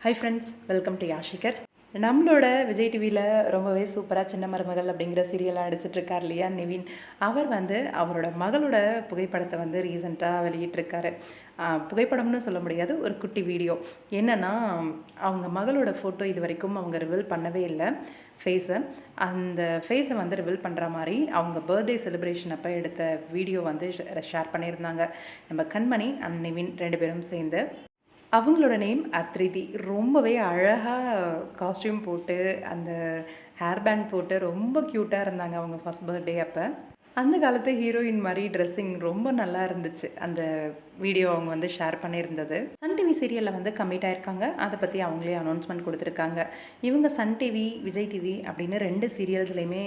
High friends, welcome to யாஷிகர். நம்மளோட விஜய் டிவியில் ரொம்பவே சூப்பராக சின்ன மருமகள் அப்படிங்கிற சீரியலாக நடிச்சிட்ருக்கார் இல்லையா நிவின். அவர் அவரோட மகளோட புகைப்படத்தை ரீசெண்டாக வெளியிட்டிருக்காரு. புகைப்படம்னு சொல்ல முடியாது, ஒரு குட்டி வீடியோ. என்னென்னா, அவங்க மகளோட ஃபோட்டோ இது வரைக்கும் அவங்க ரிவீல் பண்ணவே இல்லை ஃபேஸை. அந்த ஃபேஸை ரிவீல் பண்ணுற மாதிரி அவங்க பர்த்டே செலிப்ரேஷன் அப்போ எடுத்த வீடியோ ஷேர் பண்ணியிருந்தாங்க. நம்ம கண்மணி அண்ட் நிவின் 2 பேரும் சேர்ந்து. அவங்களோட நேம் அத்ரிதி. ரொம்பவே அழகாக காஸ்ட்யூம் போட்டு அந்த ஹேர் பேண்ட் போட்டு ரொம்ப க்யூட்டாக இருந்தாங்க அவங்க ஃபஸ்ட் பர்த்டே அப்போ. அந்த காலத்து ஹீரோயின் மாதிரி ட்ரெஸ்ஸிங் ரொம்ப நல்லா இருந்துச்சு. அந்த வீடியோ அவங்க ஷேர் பண்ணியிருந்தது. சன் டிவி சீரியலில் கமிட் ஆயிருக்காங்க. அதை பற்றி அவங்களே அனௌன்ஸ்மெண்ட் கொடுத்துருக்காங்க. இவங்க சன் டிவி, விஜய் டிவி அப்படின்னு 2 சீரியல்ஸ்லையுமே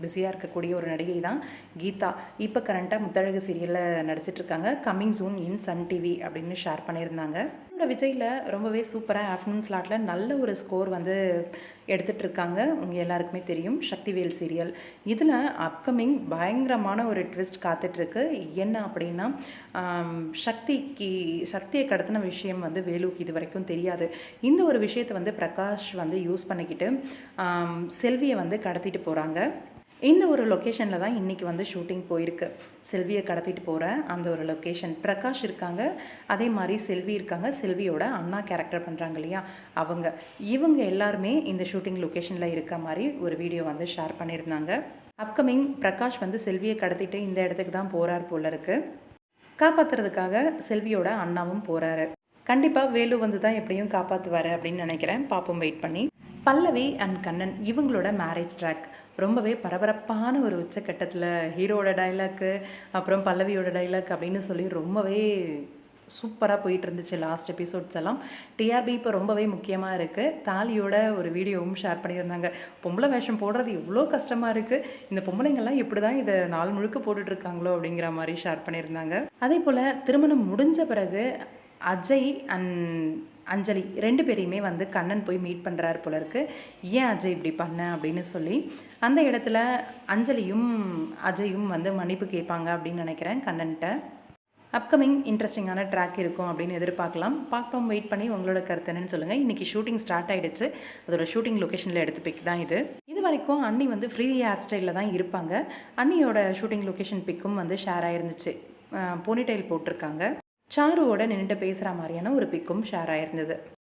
பிஸியாக இருக்கக்கூடிய ஒரு நடிகை தான் கீதா. இப்போ கரண்ட்டாக முத்தழகு சீரியலில் நடிச்சிட்ருக்காங்க. கம்மிங் சூன் இன் சன் டிவி அப்படின்னு ஷேர் பண்ணியிருந்தாங்க. விஜயில் ரொம்பவே சூப்பராக ஆஃப்டர்நூன் ஸ்லாட்டில் நல்ல ஒரு ஸ்கோர் எடுத்துகிட்டு இருக்காங்க. உங்கள் எல்லாருக்குமே தெரியும், சக்திவேல் சீரியல். இதில் அப்கமிங் பயங்கரமான ஒரு ட்விஸ்ட் காத்துட்ருக்கு. என்ன அப்படின்னா, சக்தியை கடத்தின விஷயம் வேலுக்கு இது வரைக்கும் தெரியாது. இந்த ஒரு விஷயத்தை பிரகாஷ் யூஸ் பண்ணிக்கிட்டு செல்வியை கடத்திட்டு போகிறாங்க. இந்த ஒரு லொக்கேஷனில் தான் இன்றைக்கி ஷூட்டிங் போயிருக்கு. செல்வியை கடத்திட்டு போகிற அந்த ஒரு லொக்கேஷன். பிரகாஷ் இருக்காங்க, அதே மாதிரி செல்வி இருக்காங்க. செல்வியோட அண்ணா கேரக்டர் பண்ணுறாங்க இல்லையா இவங்க எல்லாருமே இந்த ஷூட்டிங் லொக்கேஷனில் இருக்க மாதிரி ஒரு வீடியோ ஷேர் பண்ணியிருந்தாங்க. அப்கமிங் பிரகாஷ் செல்வியை கடத்திட்டு இந்த இடத்துக்கு தான் போகிறார் போல இருக்குது. காப்பாற்றுறதுக்காக செல்வியோட அண்ணாவும் போகிறாரு. கண்டிப்பாக வேலு தான் எப்படியும் காப்பாற்றுவார் அப்படின்னு நினைக்கிறேன். பார்ப்போம், வெயிட் பண்ணி. பல்லவி அண்ட் கண்ணன் இவங்களோட மேரேஜ் ட்ராக் ரொம்பவே பரபரப்பான ஒரு உச்சக்கட்டத்தில். ஹீரோட டைலாக்கு, அப்புறம் பல்லவியோட டைலாக் அப்படின்னு சொல்லி ரொம்பவே சூப்பராக போயிட்டு இருந்துச்சு லாஸ்ட் எபிசோட்ஸ் எல்லாம். டிஆர்பி இப்போ ரொம்பவே முக்கியமாக இருக்குது. தாலியோட ஒரு வீடியோவும் ஷேர் பண்ணியிருந்தாங்க. பொம்பளை வேஷம் போடுறது எவ்வளோ கஷ்டமாக இருக்குது, இந்த பொம்பளைங்கள்லாம் எப்படி தான் இதை நாள் முழுக்க போட்டுட்ருக்காங்களோ அப்படிங்கிற மாதிரி ஷேர் பண்ணியிருந்தாங்க. அதே போல் திருமணம் முடிஞ்ச பிறகு அஜய் அண்ட் அஞ்சலி 2 பேரையுமே கண்ணன் போய் மீட் பண்ணுறாரு போல இருக்குது. ஏன் அஜய் இப்படி பண்ண அப்படின்னு சொல்லி அந்த இடத்துல அஞ்சலியும் அஜயும் மன்னிப்பு கேட்பாங்க அப்படின்னு நினைக்கிறேன் கண்ணன்கிட்ட. அப்கமிங் இன்ட்ரெஸ்டிங்கான ட்ராக் இருக்கும் அப்படின்னு எதிர்பார்க்கலாம். பார்ப்போம், வெயிட் பண்ணி உங்களோட கருத்து என்னன்னு சொல்லுங்கள். இன்றைக்கி ஷூட்டிங் ஸ்டார்ட் ஆகிடுச்சு. அதோட ஷூட்டிங் லொக்கேஷனில் எடுத்து பிக் தான் இது. இது வரைக்கும் அண்ணி ஃப்ரீ ஹேர் ஸ்டைலில் தான் இருப்பாங்க. அண்ணியோட ஷூட்டிங் லொக்கேஷன் பிக்கும் ஷேர் ஆயிருந்துச்சு. போனிடைல் போட்டிருக்காங்க. சாருவோட நின்றுட்டு பேசுகிற மாதிரியான ஒரு பிக்கும் ஷேர் ஆயிருந்தது.